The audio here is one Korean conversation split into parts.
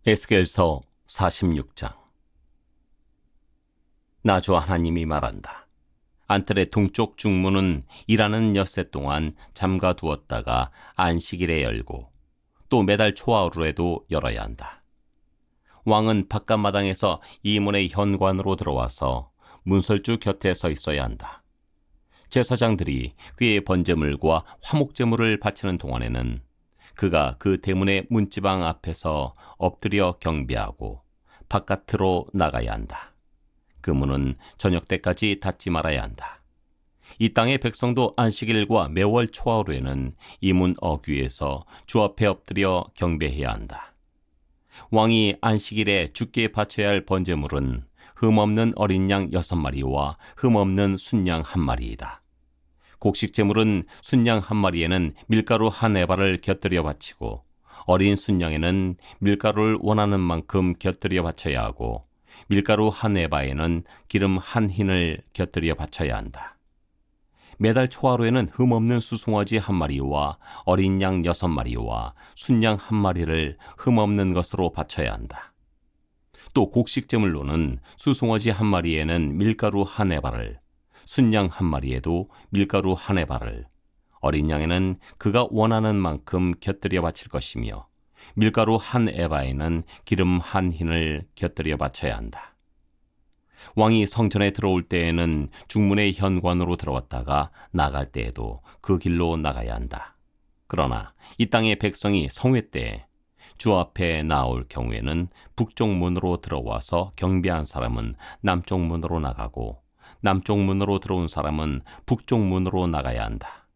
에스겔서 46장. 나 주 하나님이 말한다. 안뜰의 동쪽 중문은 일하는 엿새 동안 잠가 두었다가 안식일에 열고 또 매달 초하루에도 열어야 한다. 왕은 바깥마당에서 이 문의 현관으로 들어와서 문설주 곁에 서 있어야 한다. 제사장들이 그의 번제물과 화목제물을 바치는 동안에는 그가 그 대문의 문지방 앞에서 엎드려 경배하고 바깥으로 나가야 한다. 그 문은 저녁 때까지 닫지 말아야 한다. 이 땅의 백성도 안식일과 매월 초하루에는 이 문 어귀에서 주 앞에 엎드려 경배해야 한다. 왕이 안식일에 주께 바쳐야 할 번제물은 흠없는 어린 양 6마리와 흠없는 순양 1마리이다. 곡식 제물은 순양 1마리에는 밀가루 1에바를 곁들여 바치고 어린 순양에는 밀가루를 원하는 만큼 곁들여 바쳐야 하고 밀가루 1에바에는 기름 1흰을 곁들여 바쳐야 한다. 매달 초하루에는 흠없는 수송아지 1마리와 어린 양 6마리와 순양 1마리를 흠없는 것으로 바쳐야 한다. 또 곡식 제물로는 수송아지 1마리에는 밀가루 1에바를, 순양 1마리에도 밀가루 1에바를, 어린 양에는 그가 원하는 만큼 곁들여 바칠 것이며 밀가루 1에바에는 기름 1흰을 곁들여 바쳐야 한다. 왕이 성전에 들어올 때에는 중문의 현관으로 들어왔다가 나갈 때에도 그 길로 나가야 한다. 그러나 이 땅의 백성이 성회 때에 주 앞에 나올 경우에는 북쪽 문으로 들어와서 경배한 사람은 남쪽 문으로 나가고 남쪽 문으로 들어온 사람은 북쪽 문으로 나가야 한다.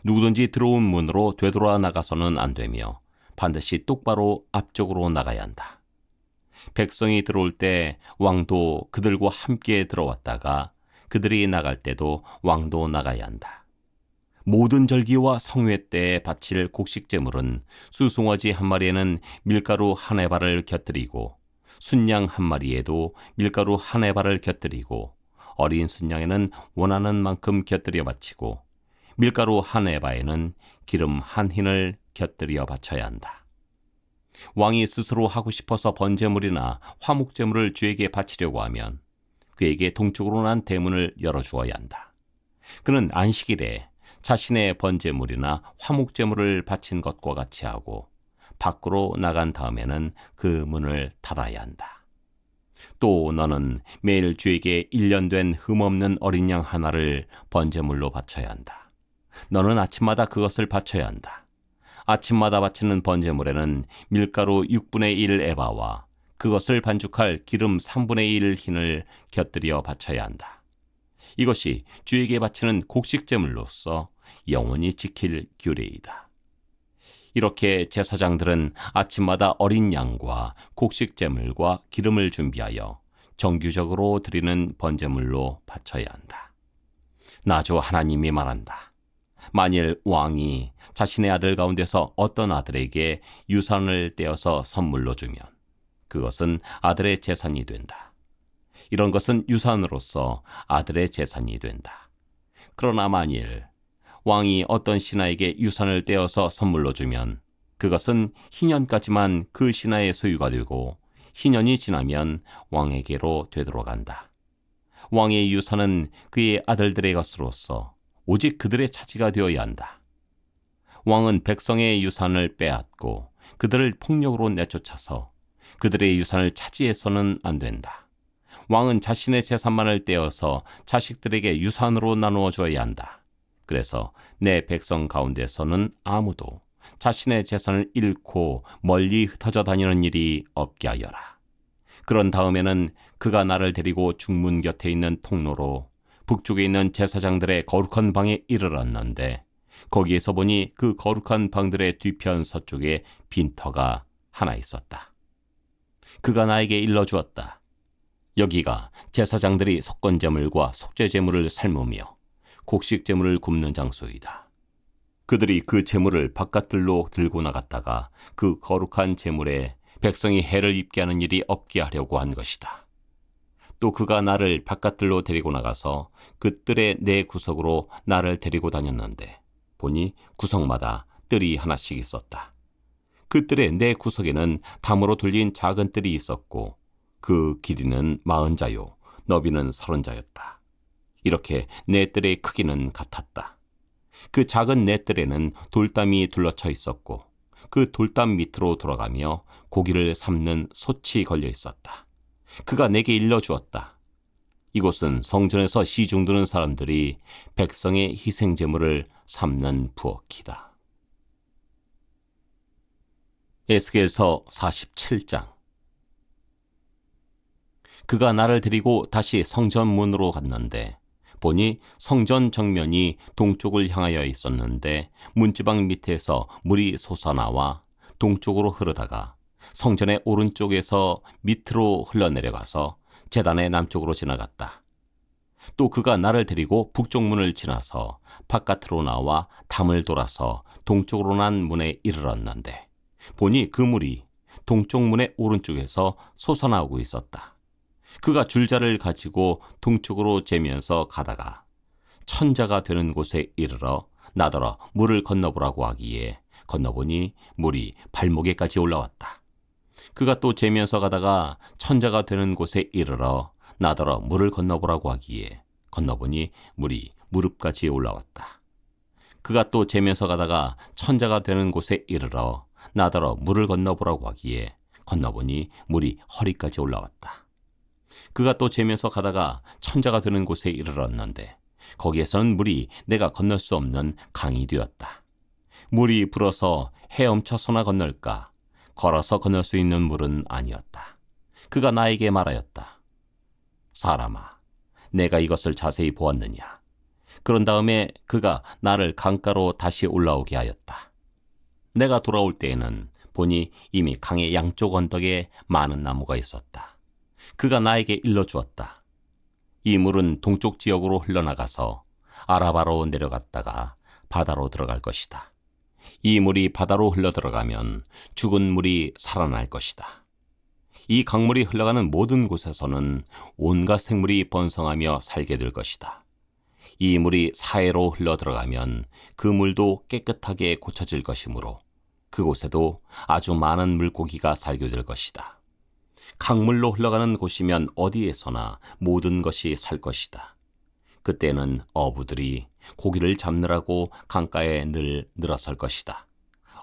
누구든지 들어온 문으로 되돌아 나가서는 안 되며 반드시 똑바로 앞쪽으로 나가야 한다. 백성이 들어올 때 왕도 그들과 함께 들어왔다가 그들이 나갈 때도 왕도 나가야 한다. 모든 절기와 성회 때에 바칠 곡식 제물은 수송아지 1마리에는 밀가루 1에바를 곁들이고 순양 1마리에도 밀가루 1에바를 곁들이고 어린 순양에는 원하는 만큼 곁들여 바치고 밀가루 1에바에는 기름 1흰을 곁들여 바쳐야 한다. 왕이 스스로 하고 싶어서 번제물이나 화목제물을 주에게 바치려고 하면 그에게 동쪽으로 난 대문을 열어주어야 한다. 그는 안식일에 자신의 번제물이나 화목제물을 바친 것과 같이 하고 밖으로 나간 다음에는 그 문을 닫아야 한다. 또 너는 매일 주에게 1년 된 흠없는 어린 양 하나를 번제물로 바쳐야 한다. 너는 아침마다 그것을 바쳐야 한다. 아침마다 바치는 번제물에는 밀가루 6분의 1 에바와 그것을 반죽할 기름 3분의 1 흰을 곁들여 바쳐야 한다. 이것이 주에게 바치는 곡식제물로서 영원히 지킬 규례이다. 이렇게 제사장들은 아침마다 어린 양과 곡식제물과 기름을 준비하여 정규적으로 드리는 번제물로 바쳐야 한다. 나 주 하나님이 말한다. 만일 왕이 자신의 아들 가운데서 어떤 아들에게 유산을 떼어서 선물로 주면 그것은 아들의 재산이 된다. 이런 것은 유산으로서 아들의 재산이 된다. 그러나 만일 왕이 어떤 신하에게 유산을 떼어서 선물로 주면 그것은 희년까지만 그 신하의 소유가 되고 희년이 지나면 왕에게로 되돌아간다. 왕의 유산은 그의 아들들의 것으로서 오직 그들의 차지가 되어야 한다. 왕은 백성의 유산을 빼앗고 그들을 폭력으로 내쫓아서 그들의 유산을 차지해서는 안 된다. 왕은 자신의 재산만을 떼어서 자식들에게 유산으로 나누어 줘야 한다. 그래서 내 백성 가운데서는 아무도 자신의 재산을 잃고 멀리 흩어져 다니는 일이 없게 하여라. 그런 다음에는 그가 나를 데리고 중문 곁에 있는 통로로 북쪽에 있는 제사장들의 거룩한 방에 이르렀는데 거기에서 보니 그 거룩한 방들의 뒤편 서쪽에 빈터가 하나 있었다. 그가 나에게 일러주었다. 여기가 제사장들이 속건제물과 속죄제물을 삶으며 곡식제물을 굽는 장소이다. 그들이 그 제물을 바깥들로 들고 나갔다가 그 거룩한 제물에 백성이 해를 입게 하는 일이 없게 하려고 한 것이다. 또 그가 나를 바깥들로 데리고 나가서 그 뜰의 네 구석으로 나를 데리고 다녔는데 보니 구석마다 뜰이 하나씩 있었다. 그 뜰의 네 구석에는 담으로 둘린 작은 뜰이 있었고 그 길이는 40자요 너비는 30자였다. 이렇게 네 뜰의 크기는 같았다. 그 작은 네 뜰에는 돌담이 둘러쳐 있었고 그 돌담 밑으로 들어가며 고기를 삶는 솥이 걸려 있었다. 그가 내게 일러주었다. 이곳은 성전에서 시중드는 사람들이 백성의 희생제물을 삶는 부엌이다. 에스겔서 47장. 그가 나를 데리고 다시 성전 문으로 갔는데 보니 성전 정면이 동쪽을 향하여 있었는데 문지방 밑에서 물이 솟아나와 동쪽으로 흐르다가 성전의 오른쪽에서 밑으로 흘러내려가서 제단의 남쪽으로 지나갔다. 또 그가 나를 데리고 북쪽 문을 지나서 바깥으로 나와 담을 돌아서 동쪽으로 난 문에 이르렀는데 보니 그 물이 동쪽 문의 오른쪽에서 솟아나오고 있었다. 그가 줄자를 가지고 동쪽으로 재면서 가다가 천자가 되는 곳에 이르러 나더러 물을 건너보라고 하기에 건너보니 물이 발목에까지 올라왔다. 그가 또 재면서 가다가 천자가 되는 곳에 이르러 나더러 물을 건너보라고 하기에 건너보니 물이 무릎까지 올라왔다. 그가 또 재면서 가다가 천자가 되는 곳에 이르러 나더러 물을 건너보라고 하기에 건너보니 물이 허리까지 올라왔다. 그가 또 재면서 가다가 천자가 되는 곳에 이르렀는데 거기에서는 물이 내가 건널 수 없는 강이 되었다. 물이 불어서 헤엄쳐서나 건널까 걸어서 건널 수 있는 물은 아니었다. 그가 나에게 말하였다. 사람아, 내가 이것을 자세히 보았느냐? 그런 다음에 그가 나를 강가로 다시 올라오게 하였다. 내가 돌아올 때에는 보니 이미 강의 양쪽 언덕에 많은 나무가 있었다. 그가 나에게 일러주었다. 이 물은 동쪽 지역으로 흘러나가서 아라바로 내려갔다가 바다로 들어갈 것이다. 이 물이 바다로 흘러들어가면 죽은 물이 살아날 것이다. 이 강물이 흘러가는 모든 곳에서는 온갖 생물이 번성하며 살게 될 것이다. 이 물이 사해로 흘러들어가면 그 물도 깨끗하게 고쳐질 것이므로 그곳에도 아주 많은 물고기가 살게 될 것이다. 강물로 흘러가는 곳이면 어디에서나 모든 것이 살 것이다. 그때는 어부들이 고기를 잡느라고 강가에 늘 늘어설 것이다.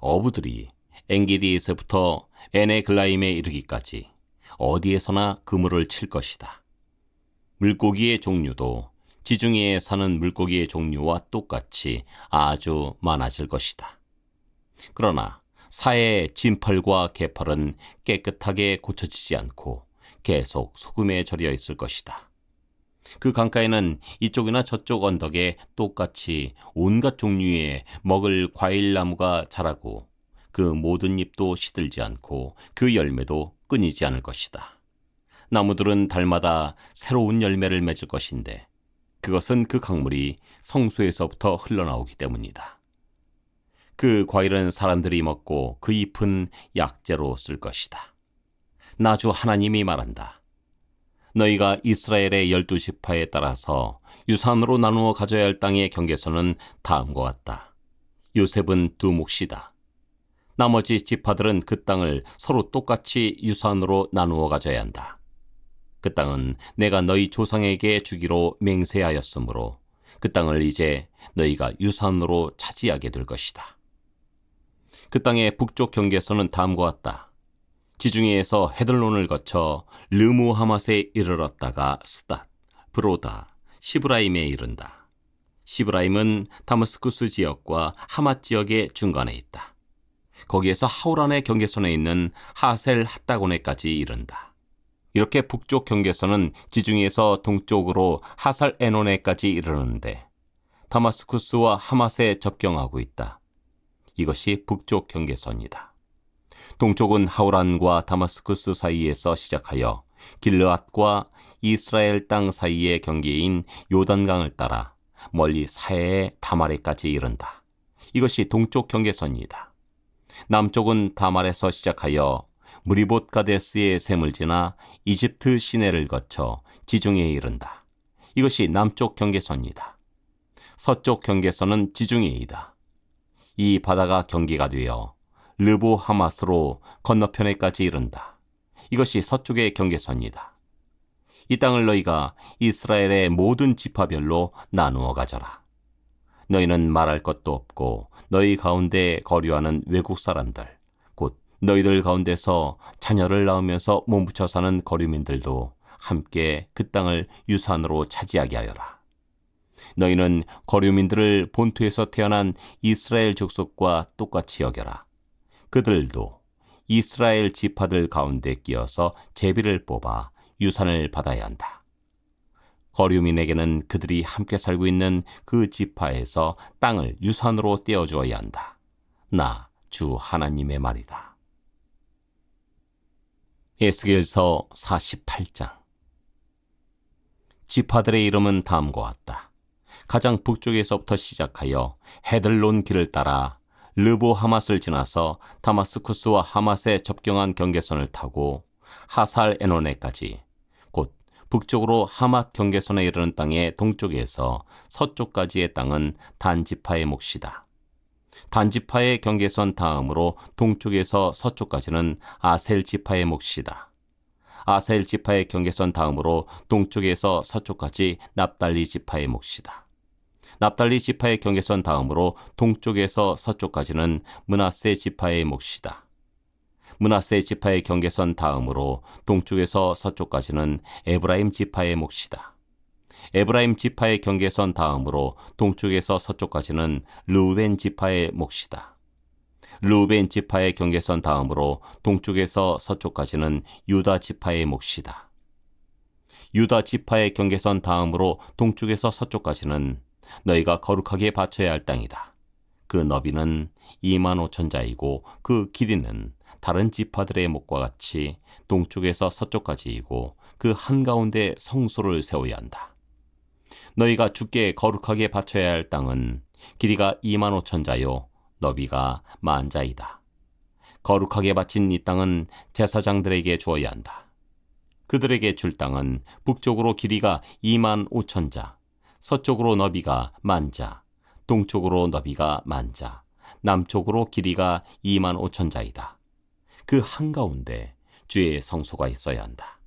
어부들이 엔게디에서부터 에네글라임에 이르기까지 어디에서나 그물을 칠 것이다. 물고기의 종류도 지중해에 사는 물고기의 종류와 똑같이 아주 많아질 것이다. 그러나 사해의 진펄과 개펄은 깨끗하게 고쳐지지 않고 계속 소금에 절여 있을 것이다. 그 강가에는 이쪽이나 저쪽 언덕에 똑같이 온갖 종류의 먹을 과일나무가 자라고 그 모든 잎도 시들지 않고 그 열매도 끊이지 않을 것이다. 나무들은 달마다 새로운 열매를 맺을 것인데 그것은 그 강물이 성소에서부터 흘러나오기 때문이다. 그 과일은 사람들이 먹고 그 잎은 약재로 쓸 것이다. 나 주 하나님이 말한다. 너희가 이스라엘의 12지파에 따라서 유산으로 나누어 가져야 할 땅의 경계선은 다음과 같다. 요셉은 두 몫이다. 나머지 지파들은 그 땅을 서로 똑같이 유산으로 나누어 가져야 한다. 그 땅은 내가 너희 조상에게 주기로 맹세하였으므로 그 땅을 이제 너희가 유산으로 차지하게 될 것이다. 그 땅의 북쪽 경계선은 다음과 같다. 지중해에서 헤들론을 거쳐 르무하맛에 이르렀다가 스닷, 브로다, 시브라임에 이른다. 시브라임은 다마스쿠스 지역과 하맛 지역의 중간에 있다. 거기에서 하우란의 경계선에 있는 하셀 핫다고네까지 이른다. 이렇게 북쪽 경계선은 지중해에서 동쪽으로 하살 에노네까지 이르는데 다마스쿠스와 하맛에 접경하고 있다. 이것이 북쪽 경계선이다. 동쪽은 하우란과 다마스쿠스 사이에서 시작하여 길르앗과 이스라엘 땅 사이의 경계인 요단강을 따라 멀리 사해의 다마레까지 이른다. 이것이 동쪽 경계선이다. 남쪽은 다말에서 시작하여 무리봇 가데스의 샘을 지나 이집트 시내를 거쳐 지중해에 이른다. 이것이 남쪽 경계선이다. 서쪽 경계선은 지중해이다. 이 바다가 경계가 되어 르보 하맛으로 건너편에까지 이른다. 이것이 서쪽의 경계선이다. 이 땅을 너희가 이스라엘의 모든 지파별로 나누어 가져라. 너희는 말할 것도 없고 너희 가운데 거류하는 외국 사람들, 곧 너희들 가운데서 자녀를 낳으면서 몸붙여 사는 거류민들도 함께 그 땅을 유산으로 차지하게 하여라. 너희는 거류민들을 본토에서 태어난 이스라엘 족속과 똑같이 여겨라. 그들도 이스라엘 지파들 가운데 끼어서 제비를 뽑아 유산을 받아야 한다. 거류민에게는 그들이 함께 살고 있는 그 지파에서 땅을 유산으로 떼어주어야 한다. 나 주 하나님의 말이다. 에스겔서 48장. 지파들의 이름은 다음과 같다. 가장 북쪽에서부터 시작하여 헤들론 길을 따라 르보 하맛을 지나서 다마스쿠스와 하맛에 접경한 경계선을 타고 하살 에노네까지, 곧 북쪽으로 하맛 경계선에 이르는 땅의 동쪽에서 서쪽까지의 땅은 단 지파의 몫이다. 단 지파의 경계선 다음으로 동쪽에서 서쪽까지는 아셀 지파의 몫이다. 아셀 지파의 경계선 다음으로 동쪽에서 서쪽까지 납달리 지파의 몫이다. 납달리 지파의 경계선 다음으로 동쪽에서 서쪽까지는 므낫세 지파의 몫이다. 므낫세 지파의 경계선 다음으로 동쪽에서 서쪽까지는 에브라임 지파의 몫이다. 에브라임 지파의 경계선 다음으로 동쪽에서 서쪽까지는 르우벤 지파의 몫이다. 르우벤 지파의 경계선 다음으로 동쪽에서 서쪽까지는 유다 지파의 몫이다. 유다 지파의 경계선 다음으로 동쪽에서 서쪽까지는 너희가 거룩하게 바쳐야 할 땅이다. 그 너비는 25,000자이고 그 길이는 다른 지파들의 목과 같이 동쪽에서 서쪽까지이고 그 한가운데 성소를 세워야 한다. 너희가 주께 거룩하게 바쳐야 할 땅은 길이가 25,000자요 너비가 10,000자이다. 거룩하게 바친 이 땅은 제사장들에게 주어야 한다. 그들에게 줄 땅은 북쪽으로 길이가 25,000자, 서쪽으로 너비가 10,000자, 동쪽으로 너비가 10,000자, 남쪽으로 길이가 25,000자이다. 그 한가운데 주의 성소가 있어야 한다.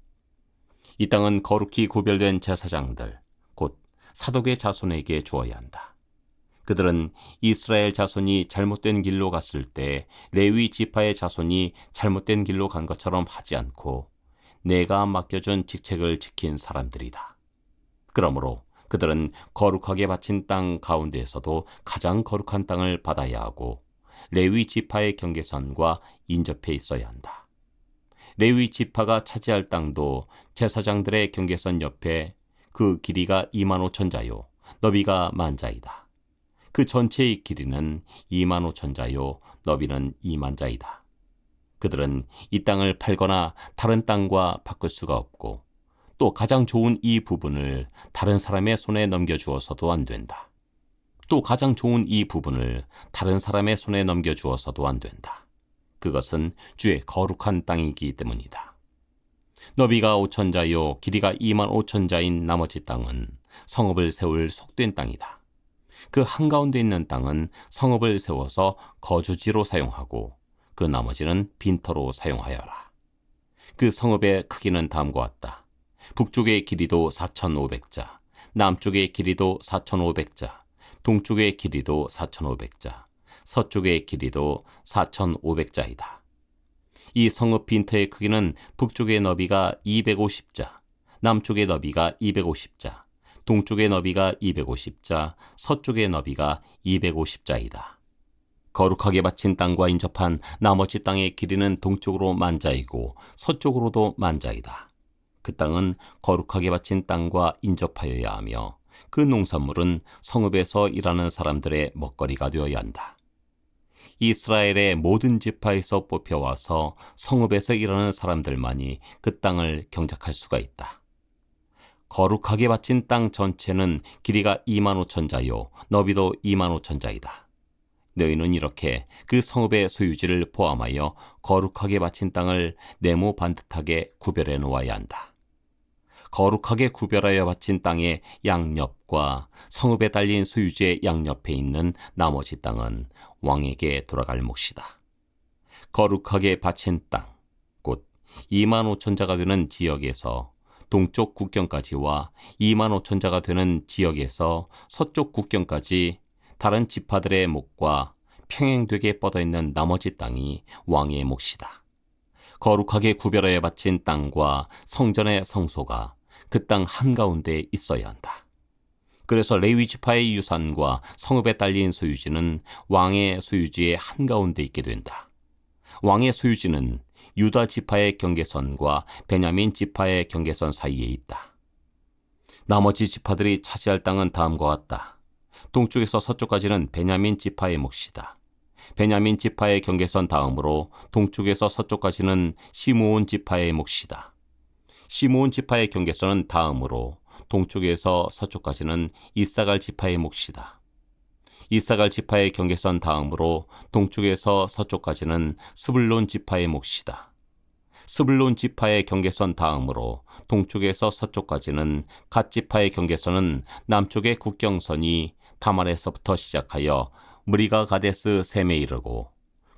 이 땅은 거룩히 구별된 제사장들, 곧 사독의 자손에게 주어야 한다. 그들은 이스라엘 자손이 잘못된 길로 갔을 때 레위 지파의 자손이 잘못된 길로 간 것처럼 하지 않고 내가 맡겨준 직책을 지킨 사람들이다. 그러므로 그들은 거룩하게 바친 땅 가운데에서도 가장 거룩한 땅을 받아야 하고 레위 지파의 경계선과 인접해 있어야 한다. 레위 지파가 차지할 땅도 제사장들의 경계선 옆에 그 길이가 25,000자요 너비가 10,000자이다. 그 전체의 길이는 25,000자요 너비는 20,000자이다. 그들은 이 땅을 팔거나 다른 땅과 바꿀 수가 없고 또 가장 좋은 이 부분을 다른 사람의 손에 넘겨주어서도 안 된다. 또 가장 좋은 이 부분을 다른 사람의 손에 넘겨주어서도 안 된다. 그것은 주의 거룩한 땅이기 때문이다. 너비가 5,000자요 길이가 25,000자인 나머지 땅은 성읍을 세울 속된 땅이다. 그 한가운데 있는 땅은 성읍을 세워서 거주지로 사용하고 그 나머지는 빈터로 사용하여라. 그 성읍의 크기는 다음과 같다. 북쪽의 길이도 4,500자, 남쪽의 길이도 4,500자, 동쪽의 길이도 4,500자, 서쪽의 길이도 4,500자이다. 이 성읍 빈터의 크기는 북쪽의 너비가 250자, 남쪽의 너비가 250자, 동쪽의 너비가 250자, 서쪽의 너비가 250자이다. 거룩하게 바친 땅과 인접한 나머지 땅의 길이는 동쪽으로 10,000자이고 서쪽으로도 10,000자이다. 그 땅은 거룩하게 바친 땅과 인접하여야 하며 그 농산물은 성읍에서 일하는 사람들의 먹거리가 되어야 한다. 이스라엘의 모든 지파에서 뽑혀와서 성읍에서 일하는 사람들만이 그 땅을 경작할 수가 있다. 거룩하게 바친 땅 전체는 길이가 25,000자요 너비도 25,000자이다. 너희는 이렇게 그 성읍의 소유지를 포함하여 거룩하게 바친 땅을 네모 반듯하게 구별해 놓아야 한다. 거룩하게 구별하여 바친 땅의 양옆과 성읍에 달린 소유지의 양옆에 있는 나머지 땅은 왕에게 돌아갈 몫이다. 거룩하게 바친 땅, 곧 2만 5천 자가 되는 지역에서 동쪽 국경까지와 2만 5천 자가 되는 지역에서 서쪽 국경까지 다른 지파들의 몫과 평행되게 뻗어있는 나머지 땅이 왕의 몫이다. 거룩하게 구별하여 바친 땅과 성전의 성소가 그 땅 한가운데 있어야 한다. 그래서 레위 지파의 유산과 성읍에 딸린 소유지는 왕의 소유지의 한가운데 있게 된다. 왕의 소유지는 유다 지파의 경계선과 베냐민 지파의 경계선 사이에 있다. 나머지 지파들이 차지할 땅은 다음과 같다. 동쪽에서 서쪽까지는 베냐민 지파의 몫이다. 베냐민 지파의 경계선 다음으로 동쪽에서 서쪽까지는 시므온 지파의 몫이다. 시므온 지파의 경계선은 다음으로 동쪽에서 서쪽까지는 이사갈 지파의 몫이다. 이사갈 지파의 경계선 다음으로 동쪽에서 서쪽까지는 스불론 지파의 몫이다. 스불론 지파의 경계선 다음으로 동쪽에서 서쪽까지는 갓 지파의 경계선은 남쪽의 국경선이 다말에서부터 시작하여 무리가 가데스 셈에 이르고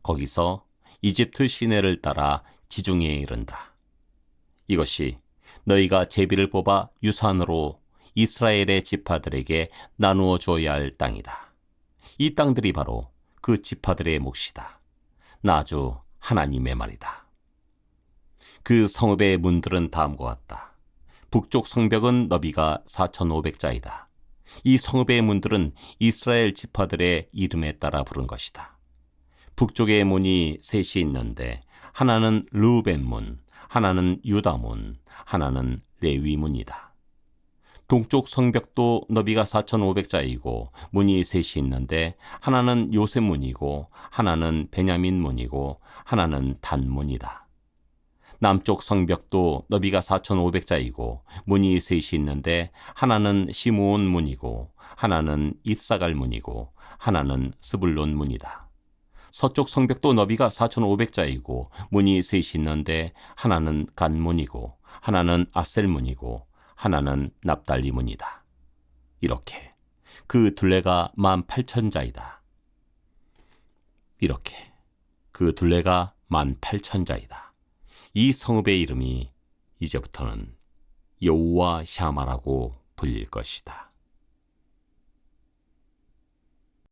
거기서 이집트 시내를 따라 지중해에 이른다. 이것이 너희가 제비를 뽑아 유산으로 이스라엘의 지파들에게 나누어 주어야 할 땅이다. 이 땅들이 바로 그 지파들의 몫이다. 나 주 하나님의 말이다. 그 성읍의 문들은 다음과 같다. 북쪽 성벽은 너비가 4,500자이다. 이 성읍의 문들은 이스라엘 지파들의 이름에 따라 부른 것이다. 북쪽의 문이 셋이 있는데 하나는 르우벤 문, 하나는 유다 문, 하나는 레위 문이다. 동쪽 성벽도 너비가 4,500자이고 문이 셋이 있는데 하나는 요셉 문이고 하나는 베냐민 문이고 하나는 단 문이다. 남쪽 성벽도 너비가 4,500자이고 문이 셋이 있는데 하나는 시므온 문이고 하나는 이사갈 문이고 하나는 스불론 문이다. 서쪽 성벽도 너비가 4,500자이고 문이 셋이 있는데 하나는 간 문이고 하나는 아셀 문이고 하나는 납달리 문이다. 이렇게 그 둘레가 18,000자이다. 이렇게 그 둘레가 18,000자이다. 이 성읍의 이름이 이제부터는 여호와 샤마라고 불릴 것이다.